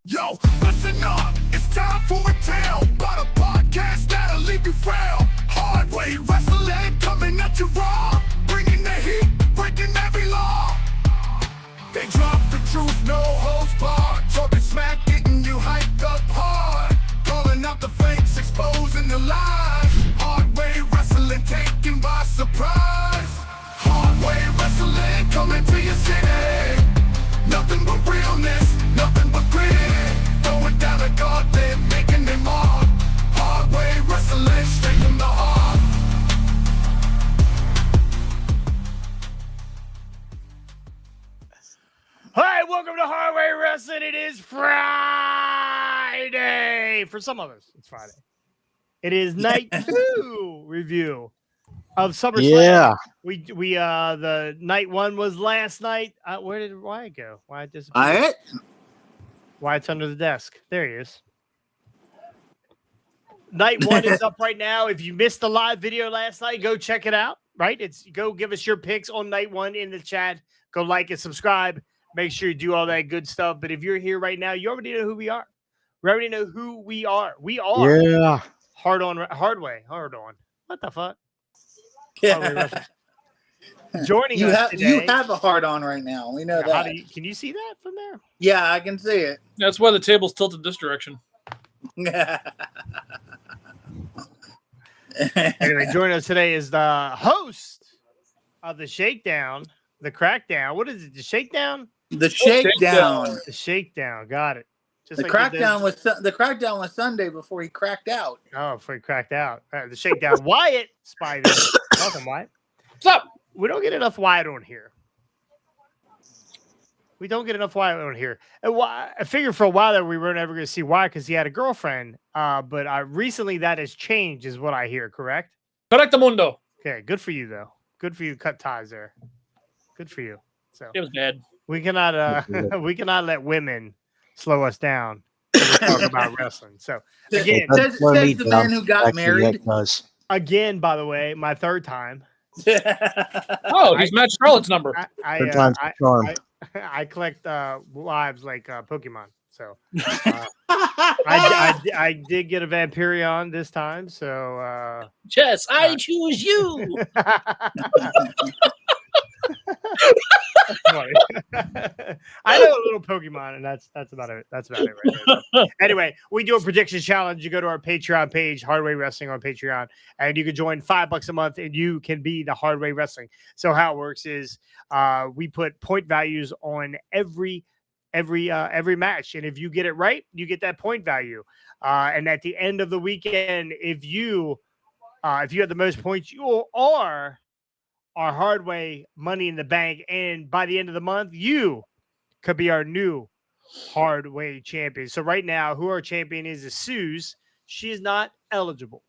Yo, listen up, it's time for a tale about a podcast that'll leave you frail. Hard way wrestling coming at you raw, bringing the heat, breaking every law. They drop the truth, no holds barred, talking smack, getting you hyped up hard, calling out the fakes, exposing the lies. Hard way wrestling taken by surprise. Hard way wrestling coming to your city. Nothing but realness, nothing but grit. Going down a gauntlet, making them mark. Hard way wrestling, straight from the heart. Hi, welcome to Hard Way Wrestling. It is Friday. For some of us, it's Friday. It is night 2 review of SummerSlam. Yeah. We the night 1 was last night. Where did Wyatt go? Wyatt disappeared. Wyatt? Wyatt's under the desk. There he is. Night 1 is up right now. If you missed the live video last night, go check it out. Right? Go give us your picks on night 1 in the chat. Go like and subscribe. Make sure you do all that good stuff. But if you're here right now, you already know who we are. We already know who we are. We are Hard On. What the fuck? Yeah. Joining you us have today. you have a hard on right now. We know that. Can you see that from there? Yeah, I can see it. That's why the table's tilted this direction. Anyway, joining us today is the host of the Shakedown, the Crackdown. What is it? The Shakedown? The shakedown. The Shakedown. Got it. Just The like crackdown was Sunday before he cracked out. Oh, before he cracked out. The Shakedown. Wyatt Spider. Welcome, Wyatt. What's up? We don't get enough Wyatt on here. And I figured for a while that we weren't ever going to see Wyatt because he had a girlfriend. But recently that has changed, is what I hear. Correct? Correctamundo. Okay. Good for you, though. Good for you. Cut ties there. Good for you. So It was bad. we cannot let women slow us down when we talk about wrestling. So again, Says the man who got married. again, by the way, my third time. Oh, he's matched Charlotte's number. I collect lives like Pokemon. So I did get a Vampirion this time. So Yes, I choose you. I know a little Pokemon, and that's about it. That's about it right there. So, anyway, we do a prediction challenge. You go to our Patreon page, Hardway Wrestling on Patreon, and you can join $5 a month, and you can be the Hardway Wrestling. So how it works is we put point values on every match, and if you get it right, you get that point value. And at the end of the weekend, if you have the most points, you are our Hardway Money in the Bank, and by the end of the month, you could be our new Hardway champion. So right now, who our champion is Suze. She is not eligible.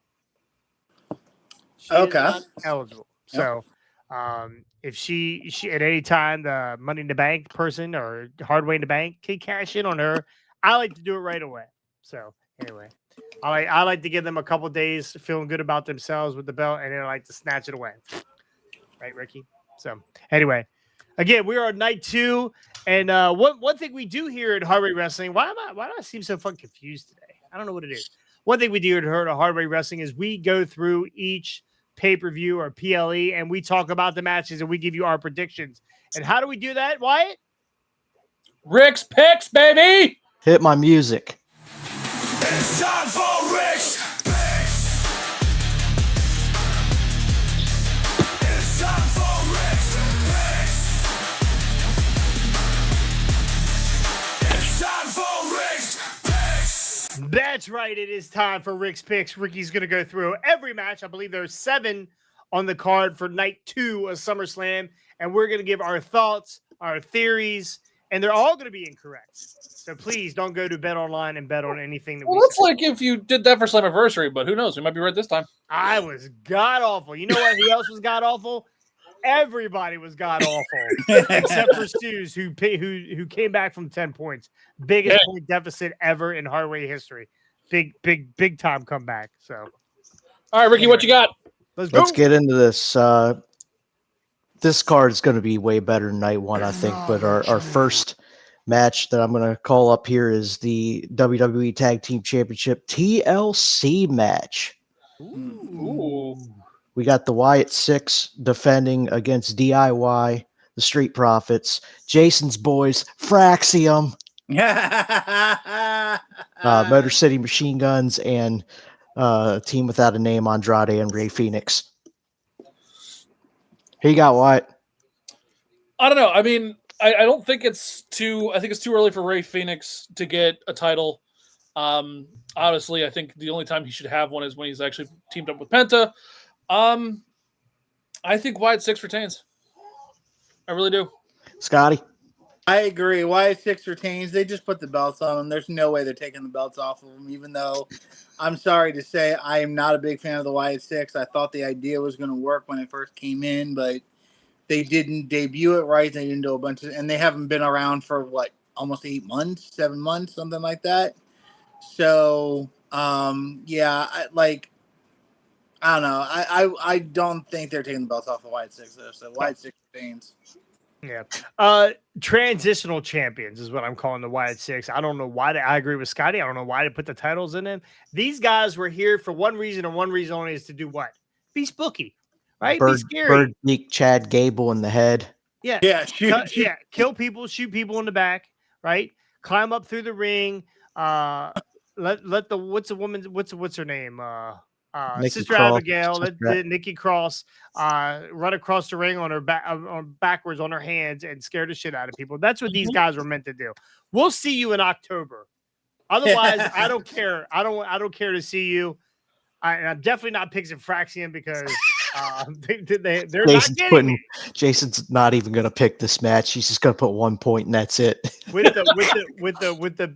So if she at any time the Money in the Bank person or Hardway in the Bank can cash in on her, I like to do it right away. So anyway, I like to give them a couple days feeling good about themselves with the belt, and then I like to snatch it away. Right, Ricky? So anyway, again, we are on night 2. And one thing we do here at Hardway Wrestling, why do I seem so fucking confused today? I don't know what it is. One thing we do here at Hardway Wrestling is we go through each pay-per-view or PLE and we talk about the matches and we give you our predictions. And how do we do that, Wyatt? Rick's picks, baby. Hit my music. It's time for Rick's Picks. It's time for Rick's Picks. It's time for Rick's Picks. That's right. It is time for Rick's Picks. Ricky's going to go through every match. I believe there's 7 on the card for night 2 of SummerSlam. And we're going to give our thoughts, our theories, and they're all going to be incorrect. So please don't go to Bet Online and bet on anything that Well, that's like if you did that for Slammiversary, but who knows? We might be right this time. I was god awful. You know what? Who else was god awful? Everybody was god awful except for Stu's, who came back from 10 points. Biggest point deficit ever in Hardway history. Big time comeback. So, all right, Ricky, what you got? Let's get into this. This card is going to be way better than night 1, I think. But our first match that I'm going to call up here is the WWE Tag Team Championship TLC match. Ooh. We got the Wyatt Six defending against DIY, the Street Profits, Jason's boys, Fraxium, Motor City Machine Guns, and Team Without a Name, Andrade and Rey Fenix. Who you got, Wyatt? I don't know. I mean, I don't think it's too. I think it's too early for Rey Fenix to get a title. Honestly, I think the only time he should have one is when he's actually teamed up with Penta. I think Wyatt Six retains. I really do. Scotty? I agree. Wyatt Six retains. They just put the belts on him. There's no way they're taking the belts off of him, even though I'm sorry to say I am not a big fan of the Wyatt Six. I thought the idea was going to work when it first came in, but they didn't debut it right. They didn't do a bunch of, and they haven't been around for what, almost 8 months, 7 months, something like that. So, yeah, I don't know. I don't think they're taking the belts off of Wyatt Six though. So Wyatt Six retains. Yeah. Transitional champions is what I'm calling the Wyatt Six. I don't know why I agree with Scotty. I don't know why to put the titles in them. These guys were here for one reason and one reason only, is to do what? Be spooky, right? Be scary. Bird beak Chad Gable in the head. Yeah. Yeah, Kill people, shoot people in the back, right? Climb up through the ring. Let the what's her name? Nikki Sister Cross. Abigail, let Nikki Cross run across the ring on her back, backwards on her hands, and scare the shit out of people. That's what these guys were meant to do. We'll see you in October. Otherwise, I don't care. I don't care to see you. I'm definitely not picking Fraxian because they're not getting me. Jason's not even going to pick this match. He's just going to put 1 point and that's it.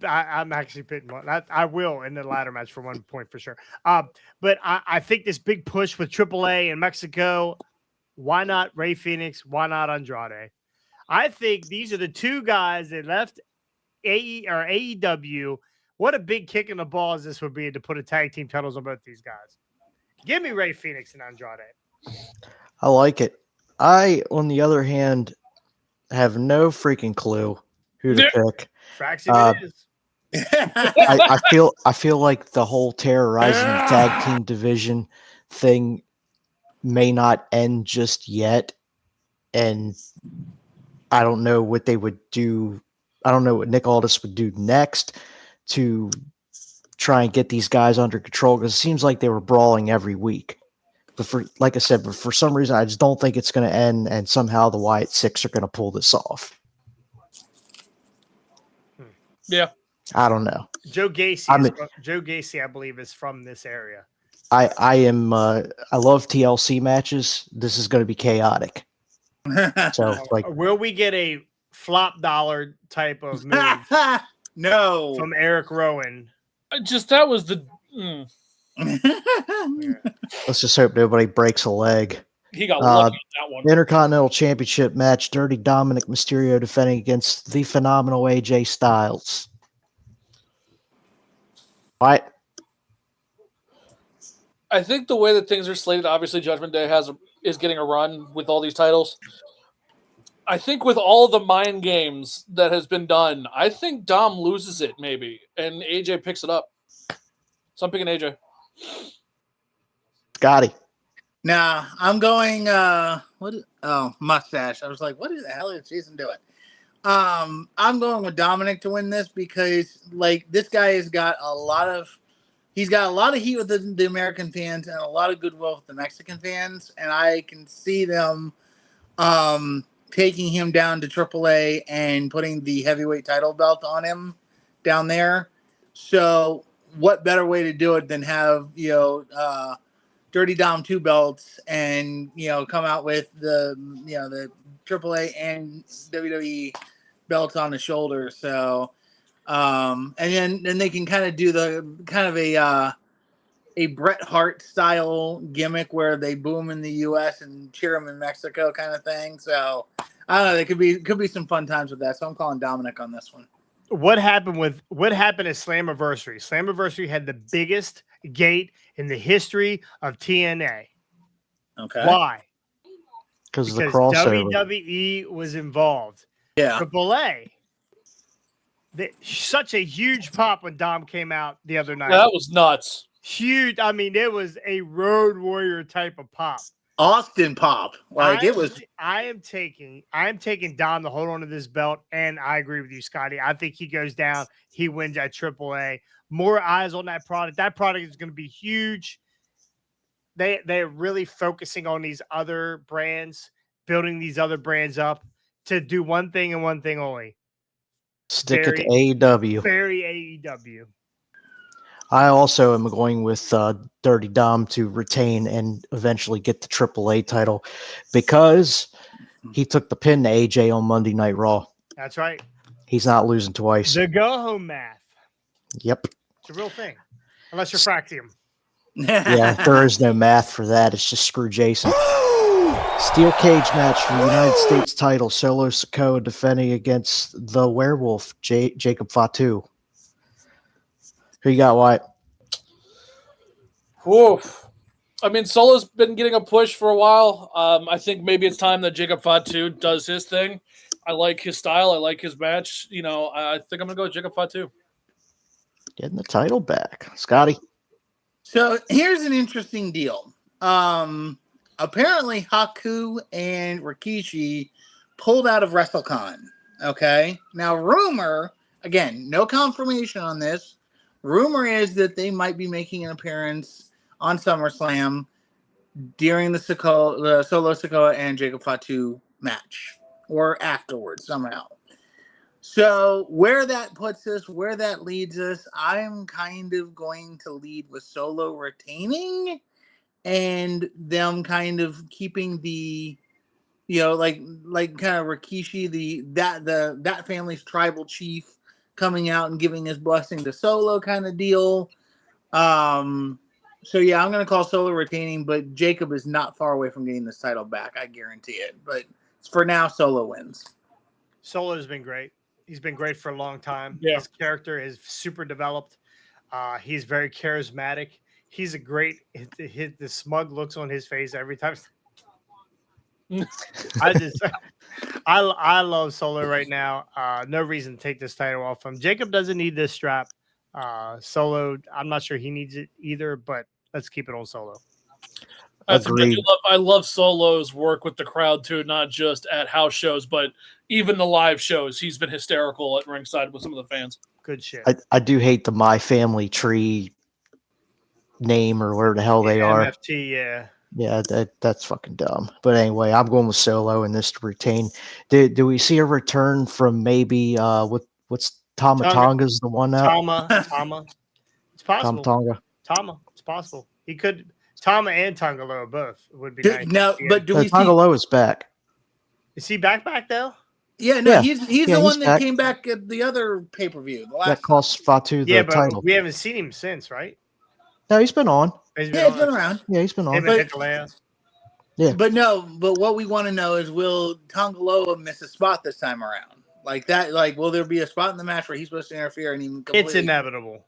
I'm actually picking one. I will in the ladder match for 1 point for sure. But I think this big push with AAA in Mexico. Why not Rey Fenix? Why not Andrade? I think these are the two guys that left AEW. What a big kick in the balls this would be to put a tag team titles on both these guys. Give me Rey Fenix and Andrade. I like it. I, on the other hand, have no freaking clue who to pick. Fraxian it is. I feel like the whole terrorizing the tag team division thing may not end just yet, and I don't know what they would do. I don't know what Nick Aldis would do next to try and get these guys under control, because it seems like they were brawling every week. But like I said, for some reason, I just don't think it's going to end, and somehow the Wyatt Six are going to pull this off. Yeah. I don't know. Joe Gacy, I believe, is from this area. I love TLC matches. This is going to be chaotic. So, will we get a flop dollar type of move? No, from Eric Rowan. That was the. Let's just hope nobody breaks a leg. He got lucky on that one. Intercontinental Championship match: Dirty Dominic Mysterio defending against the phenomenal AJ Styles. Right. I think the way that things are slated, obviously Judgment Day is getting a run with all these titles. I think with all the mind games that has been done, I think Dom loses it maybe, and AJ picks it up. So I'm picking AJ. Scotty. Nah, I'm going. Mustache. I was like, what the hell is Jason doing? I'm going with Dominic to win this because, this guy has got a lot of heat with the American fans and a lot of goodwill with the Mexican fans, and I can see them taking him down to AAA and putting the heavyweight title belt on him down there. So what better way to do it than have, Dirty Dom 2 belts and, come out with the AAA and WWE belts on the shoulder. So, and then they can kind of do a Bret Hart style gimmick where they boom in the U.S. and cheer him in Mexico kind of thing. So I don't know. There could be some fun times with that. So I'm calling Dominic on this one. What happened at Slammiversary? Slammiversary had the biggest gate in the history of TNA. Okay. Why? Because the crossover. WWE was involved. Yeah. AAA Such a huge pop when Dom came out the other night. That was nuts. Huge. I mean, it was a Road Warrior type of pop. Austin pop. Like it was. I am taking Dom to hold on to this belt, and I agree with you, Scotty. I think he goes down. He wins at AAA. More eyes on that product. That product is going to be huge. They're really focusing on these other brands, building these other brands up to do one thing and one thing only. Stick it to AEW. Very AEW. I also am going with Dirty Dom to retain and eventually get the AAA title because he took the pin to AJ on Monday Night Raw. That's right. He's not losing twice. The go-home math. Yep. It's a real thing. Unless you're Fraxium. Yeah, there is no math for that. It's just screw Jason. Steel cage match for the United States title. Solo Sikoa defending against the werewolf, Jacob Fatu. Who you got, Wyatt? Woof. I mean, Solo's been getting a push for a while. I think maybe it's time that Jacob Fatu does his thing. I like his style. I like his match. You know, I think I'm going to go with Jacob Fatu. Getting the title back. Scotty? So here's an interesting deal. Apparently Haku and Rikishi pulled out of WrestleCon. Okay. Now, rumor, again, no confirmation on this. Rumor is that they might be making an appearance on SummerSlam during the Solo Sikoa and Jacob Fatu match or afterwards somehow. So where that puts us, where that leads us, I'm kind of going to lead with Solo retaining and them kind of keeping the, you know, like kind of Rikishi, that family's tribal chief coming out and giving his blessing to Solo kind of deal. So yeah, I'm going to call Solo retaining, but Jacob is not far away from getting this title back. I guarantee it. But for now, Solo wins. Solo's been great. He's been great for a long time. Yeah. His character is super developed. He's very charismatic. He's a great. The smug looks on his face every time. I love Solo right now. No reason to take this title off him. Jacob doesn't need this strap. Solo, I'm not sure he needs it either, but let's keep it on Solo. I love Solo's work with the crowd too, not just at house shows, but even the live shows. He's been hysterical at ringside with some of the fans. Good shit. I do hate the My Family Tree name or where the hell they are. MFT, yeah. Yeah, that's fucking dumb. But anyway, I'm going with Solo in this to retain. Do we see a return from maybe what's Tonga's the one now? Tama. It's possible. Tama. It's possible. He could. Tama and Tongaloa both would be nice. No, but do we see Tongaloa is back? Is he back though? Yeah, no, Yeah. he's the one that came back at the other pay-per-view. That cost Fatu the title. We haven't seen him since, right? No, he's been on. He's been around. Yeah, he's been on. Yeah. But what we want to know is, will Tongaloa miss a spot this time around? Like that, like, will there be a spot in the match where he's supposed to interfere and even It's inevitable.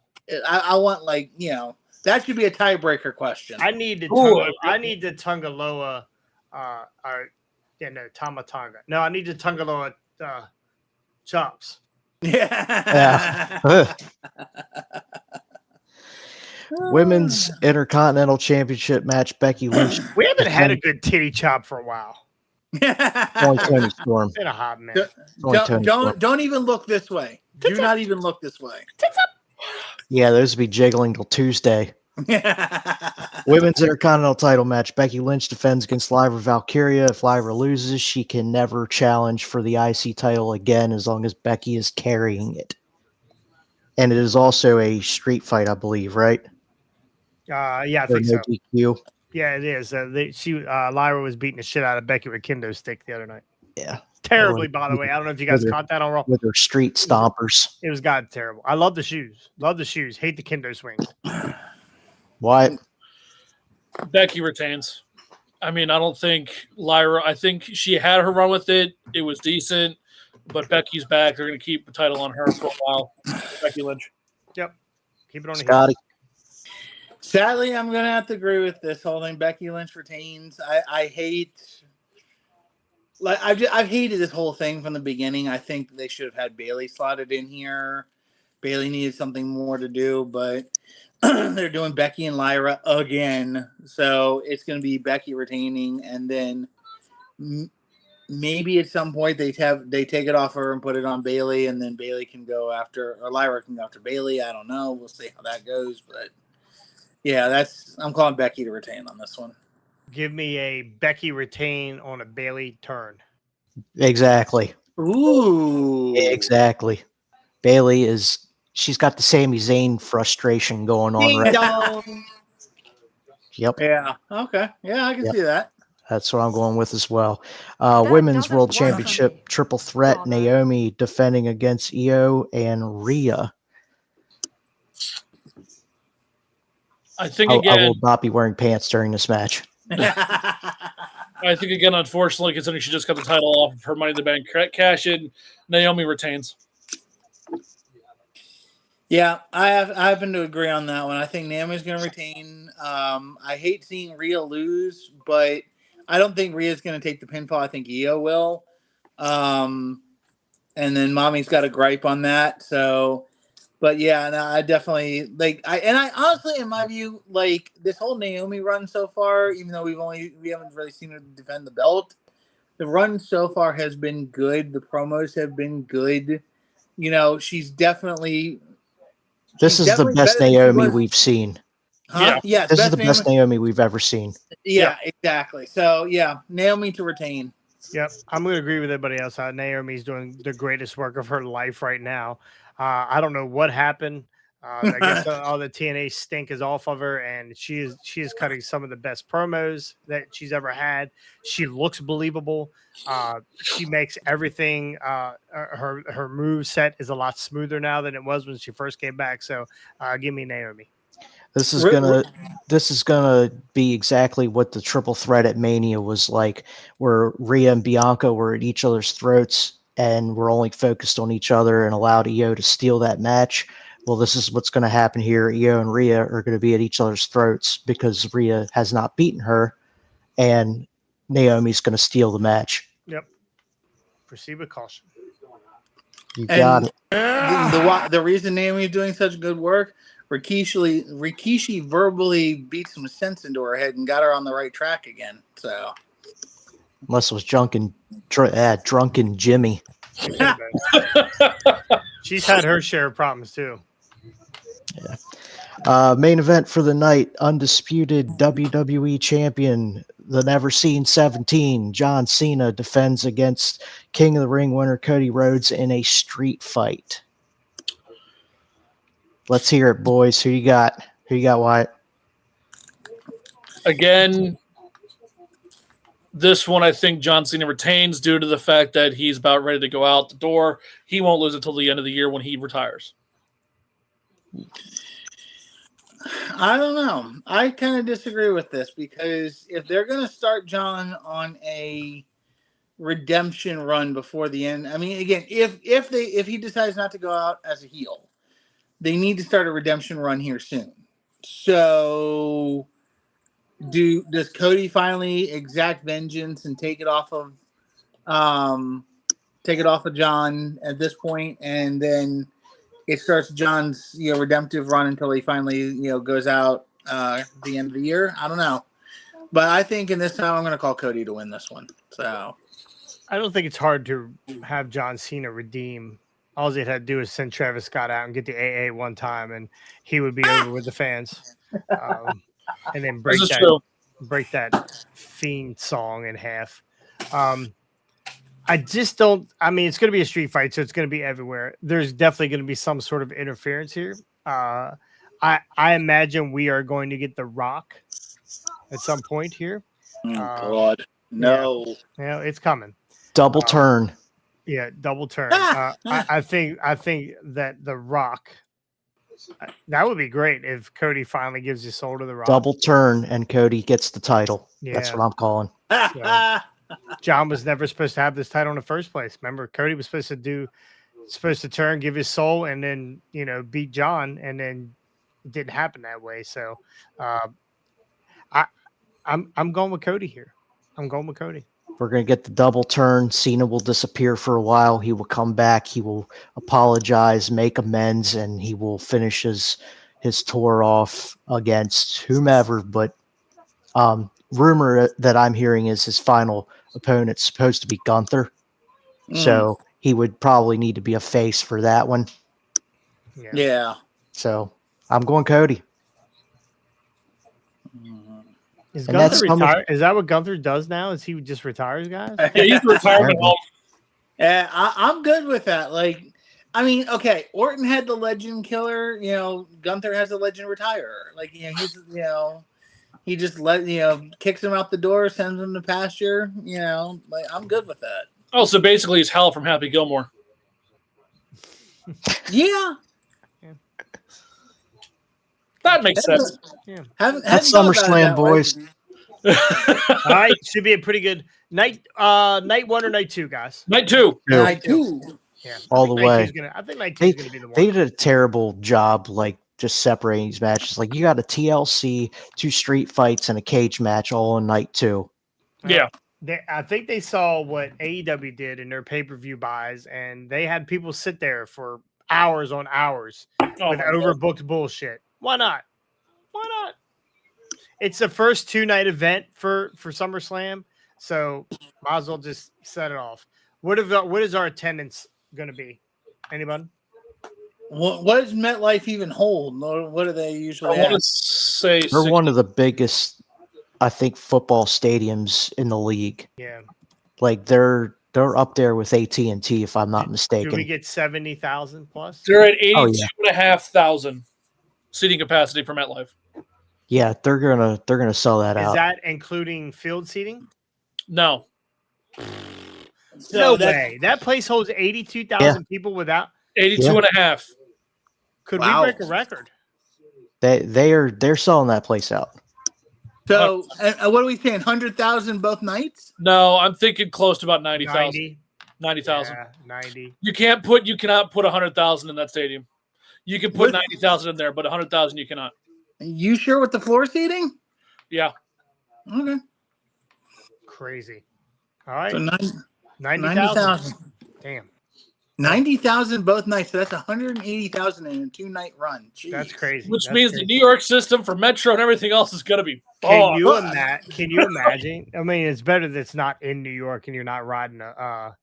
I want, like, you know, that should be a tiebreaker question. I need the Tongaloa Tama Tonga. No, I need the Tongaloa chops. Yeah. Women's Intercontinental Championship match, Becky Lynch. We haven't had a good titty chop for a while. Only Tony Storm. It's been a hot minute. Don't even look this way. Do not even look this way. Yeah, those would be jiggling till Tuesday. Women's Intercontinental title match. Becky Lynch defends against Lyra Valkyria. If Lyra loses, she can never challenge for the IC title again as long as Becky is carrying it. And it is also a street fight, I believe, right? Yeah, I think so. DQ. Yeah, it is. Lyra was beating the shit out of Becky with a kendo stick the other night. Yeah. Terribly, by the way. I don't know if you guys caught that on Raw. With her street stompers. It was terrible. I love the shoes. Hate the kendo swings. What? Becky retains. I mean, I don't think Lyra. I think she had her run with it. It was decent, but Becky's back. They're going to keep the title on her for a while. Becky Lynch. Yep. Keep it on Scotty. Sadly, I'm going to have to agree with this whole thing. Becky Lynch retains. I hate like I've hated this whole thing from the beginning. I think they should have had Bailey slotted in here. Bailey needed something more to do, but they're doing Becky and Lyra again. So it's going to be Becky retaining, and then maybe at some point they take it off her and put it on Bailey, and then Bailey can go after, or Lyra can go after Bailey. I don't know. We'll see how that goes, but yeah, I'm calling Becky to retain on this one. Give me a Becky retain on a Bailey turn. Exactly. Ooh. Exactly. Bailey she's got the Sami Zayn frustration going on right now. Yep. Yeah. Okay. Yeah, I can see that. That's what I'm going with as well. Women's World Championship triple threat, Naomi defending against Io and Rhea. I think I again, will not be wearing pants during this match. I think again, unfortunately, considering she just got the title off of her Money in the Bank cash in, Naomi retains. Yeah, I happen to agree on that one. I think Naomi's going to retain. I hate seeing Rhea lose, but I don't think Rhea's going to take the pinfall. I think Io will. And then Mommy's got a gripe on that. So, but yeah, no, I definitely I honestly, in my view, like this whole Naomi run so far, even though we haven't really seen her defend the belt, the run so far has been good. The promos have been good. You know, she's definitely. This is the best Naomi we've seen. Huh? Yeah. Yes, This is the best Naomi we've ever seen. Yeah, exactly. So, yeah, Naomi to retain. Yep, I'm going to agree with everybody else. Naomi's doing the greatest work of her life right now. I don't know what happened. I guess all the TNA stink is off of her, and she is cutting some of the best promos that she's ever had. She looks believable. She makes everything. Her move set is a lot smoother now than it was when she first came back. So, give me Naomi. This is gonna be exactly what the triple threat at Mania was like, where Rhea and Bianca were at each other's throats and were only focused on each other and allowed Io to steal that match. Well, this is what's going to happen here. Io and Rhea are going to be at each other's throats because Rhea has not beaten her, and Naomi's going to steal the match. Yep. Proceed with caution. You got it. The reason Naomi's doing such good work, Rikishi verbally beat some sense into her head and got her on the right track again. So, unless it was drunken Jimmy. She's had her share of problems too. Yeah. Main event for the night: undisputed WWE champion, the Never Seen 17, John Cena defends against King of the Ring winner Cody Rhodes in a street fight. Let's hear it, boys. Who you got? Who you got, Wyatt? Again, this one I think John Cena retains due to the fact that he's about ready to go out the door. He won't lose until the end of the year when he retires. I don't know. I kind of disagree with this because if they're going to start John on a redemption run before the end, I mean, again, if he decides not to go out as a heel, they need to start a redemption run here soon. So, does Cody finally exact vengeance and take it off of John at this point, and then it starts John's redemptive run until he finally goes out at the end of the year? I don't know, but I think in this time I'm going to call Cody to win this one. So I don't think it's hard to have John Cena redeem. All he had to do is send Travis Scott out and get the AA one time, and he would be over with the fans. And then break that Fiend song in half. I just don't. I mean, it's going to be a street fight, so it's going to be everywhere. There's definitely going to be some sort of interference here. I imagine we are going to get The Rock at some point here. God, no. Yeah, it's coming. Double turn. Yeah, double turn. I think that The Rock. That would be great if Cody finally gives his soul to The Rock. Double turn and Cody gets the title. Yeah. That's what I'm calling. So, John was never supposed to have this title in the first place. Remember, Cody was supposed to turn, give his soul, and then beat John, and then it didn't happen that way. So, I'm going with Cody here. I'm going with Cody. We're going to get the double turn. Cena will disappear for a while. He will come back. He will apologize, make amends, and he will finish his tour off against whomever. But rumor that I'm hearing is his final opponent's supposed to be Gunther. So he would probably need to be a face for that one. Yeah. So I'm going Cody. Is And Gunther that's retired? Is that what Gunther does now? Is he just retires guys? Yeah, he's a retirement home. Yeah, I'm good with that. Like, I mean, okay, Orton had the legend killer. You know, Gunther has the legend retirer. Like, you know, he's he just kicks him out the door, sends him to pasture. You know, like I'm good with that. Oh, so basically, he's Hal from Happy Gilmore. Yeah. That makes sense. Yeah. That's SummerSlam, boys. All right, should be a pretty good night. Night 1 or night 2, guys. Night 2. Night 2. Yeah, all the way. I think night 2 is going to be the one. They did a terrible job, like just separating these matches. Like you got a TLC, 2 street fights, and a cage match all in night 2. Yeah. I think they saw what AEW did in their pay-per-view buys, and they had people sit there for hours on hours with overbooked bullshit. Why not? Why not? It's the first 2-night event for SummerSlam, so might as well just set it off. What is our attendance going to be? Anybody? What does MetLife even hold? What do they usually? I want to say they're one of the biggest, I think, football stadiums in the league. Yeah, like they're up there with AT&T, if I'm not mistaken. Do we get 70,000 plus? They're at 82,500 seating capacity for MetLife. Yeah, they're gonna sell that out. Is that including field seating? No. No way. That place holds 82,000 people without 82 and a half. Could we break a record? They're selling that place out. So, what are we saying? 100,000 both nights? No, I'm thinking close to about 90,000. 90,000. Yeah, 90. You cannot put 100,000 in that stadium. You can put 90,000 in there, but 100,000 you cannot. You sure with the floor seating? Yeah. Okay. Crazy. All right. So 90,000. Damn. 90,000 both nights. So that's 180,000 in a 2-night run. Jeez. That's crazy. Which means the New York system for Metro and everything else is going to be. Can you imagine? I mean, it's better that it's not in New York and you're not riding from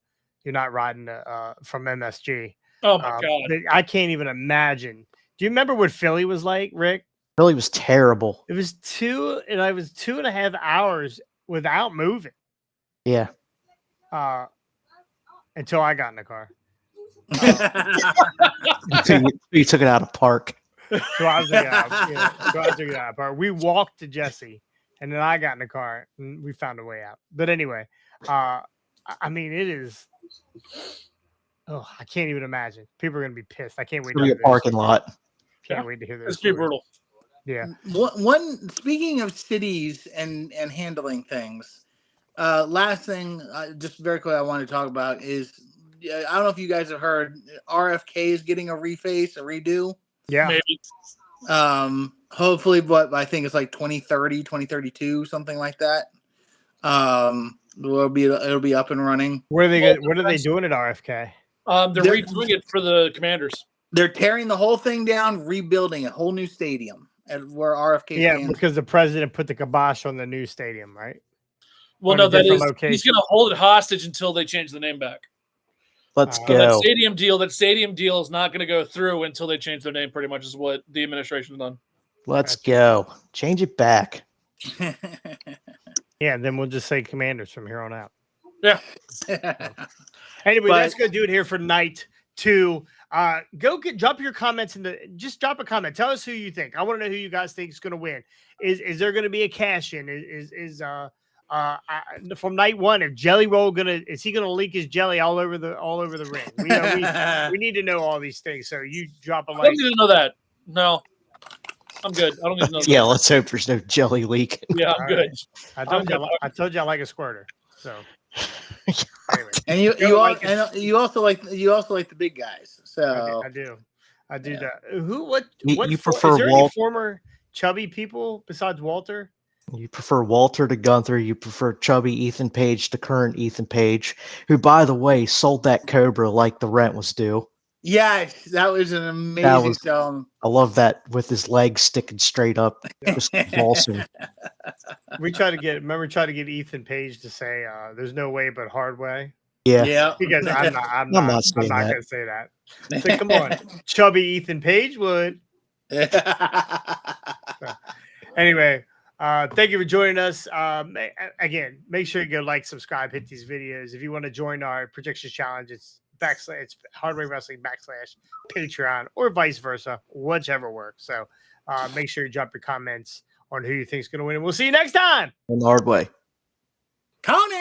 MSG. Oh my God. I can't even imagine. Do you remember what Philly was like, Rick? Philly was terrible. It was 2.5 hours without moving. Yeah. Until I got in the car. You took it out of park. So I was took it out of park. We walked to Jesse, and then I got in the car, and we found a way out. But anyway, I mean, it is. Oh, I can't even imagine. People are going to be pissed. I can't wait to hear a parking lot. Can't wait to hear this. It's pretty brutal. Yeah. Speaking of cities and handling things, last thing, just very quick, I want to talk about is I don't know if you guys have heard RFK is getting a redo. Yeah. Maybe. Hopefully, but I think it's like 2030, 2032, something like that. It'll be up and running. What are they doing at RFK? They're redoing it for the Commanders. They're tearing the whole thing down, rebuilding a whole new stadium at where RFK stands. Because the president put the kibosh on the new stadium, right? Well, no, that is he's going to hold it hostage until they change the name back. Let's go. That stadium deal is not going to go through until they change their name. Pretty much is what the administration has done. Let's go. Change it back. Yeah, then we'll just say Commanders from here on out. Yeah. Anyway, that's going to do it here for night 2. Drop your comments just drop a comment. Tell us who you think. I want to know who you guys think is going to win. Is there going to be a cash in? From night 1, if Jelly Roll is he gonna leak his jelly all over the ring? We need to know all these things. So you drop a like. I don't need to know that. No, I'm good. I don't need to know. Yeah, let's hope there's no jelly leak. Yeah, I'm good. Right. I told you I like a squirter. So anyway. And you also like the big guys. So I do. That. Who? What? You prefer is there Walt? any former chubby people besides Walter? You prefer Walter to Gunther. You prefer chubby Ethan Page to current Ethan Page, who, by the way, sold that Cobra like the rent was due. Yes, that was an amazing song. I love that with his legs sticking straight up, just convulsing. We try to get Ethan Page to say there's no way but hard way. Yeah. Yeah. Because I'm not saying that. gonna say that. So come on. Chubby Ethan Page would. Anyway, thank you for joining us. Again, make sure you go like, subscribe, hit these videos. If you want to join our predictions challenge, it's Hardway Wrestling / Patreon, or vice versa, whichever works. So make sure you drop your comments on who you think is going to win, and we'll see you next time In the hard way. Conan!